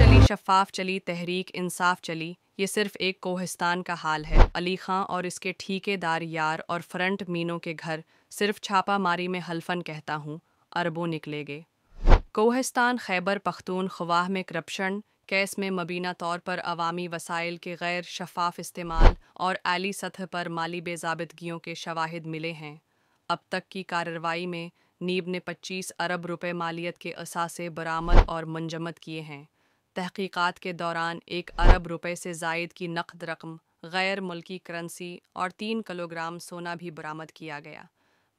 चली शफ़ाफ़ चली तहरीक इंसाफ चली, ये सिर्फ एक कोहिस्तान का हाल है। अली खां और इसके ठेकेदार यार और फ्रंट मीनों के घर सिर्फ छापा मारी में हल्फन कहता हूँ अरबों निकलेगे। कोहिस्तान खैबर पख्तूनख्वा में करप्शन केस में मुबीना तौर पर अवामी वसाइल के गैर शफ़ाफ़ इस्तेमाल और आली सतह पर माली बेज़ाबितगियों के शवाहिद मिले हैं। अब तक की कार्रवाई में नीब ने 25 अरब रुपए मालियत के असासे बरामद और मुंजमद किए हैं। तहकीकात के दौरान 1 अरब रुपए से ज़ायद की नकद रकम, गैर मुल्की करेंसी और 3 किलोग्राम सोना भी बरामद किया गया।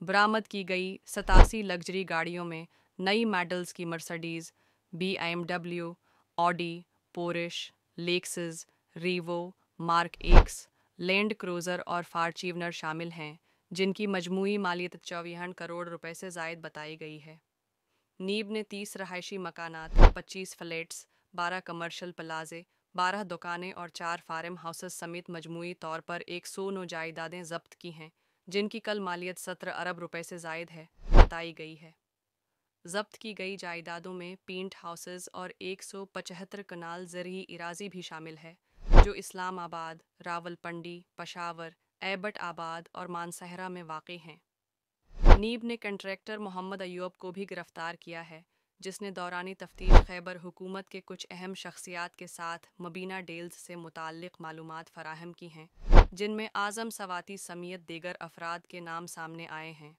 बरामद की गई 87 लग्जरी गाड़ियों में नई मॉडल्स की Mercedes, BMW, Audi, Porsche, Lexus, Revo, mark x, land cruiser और फॉर्च्यूनर शामिल हैं, जिनकी मजमूई मालियत 54 करोड़ रुपए से ज़ायद बताई गई है। नीब ने 30 रहायशी मकानात, 25 फ्लैट्स, 12 कमर्शल प्लाजे, 12 दुकानें और 4 फार्म हाउसेस समेत मजमूई तौर पर 109 जायदादें जब्त की हैं, जिनकी कल मालियत 17 अरब रुपए से ज़ायद है बताई गई है। जब्त की गई जायदादों में पेंट हाउसेस और 175 कनाल ज़रई इराज़ी भी शामिल है, जो इस्लामाबाद, रावलपिंडी, पेशावर, एबट आबाद और मानसहरा में वाक़ हैं। नीब ने कंट्रैक्टर मोहम्मद अयूब को भी गिरफ्तार किया है, जिसने दौरानी तफ्तीश खैबर हुकूमत के कुछ अहम शख्सियात के साथ मुबीना डील्स से मुताल्लिक़ मालूमात फ़राहम की हैं, जिनमें आज़म सवाती समेत दीगर अफराद के नाम सामने आए हैं।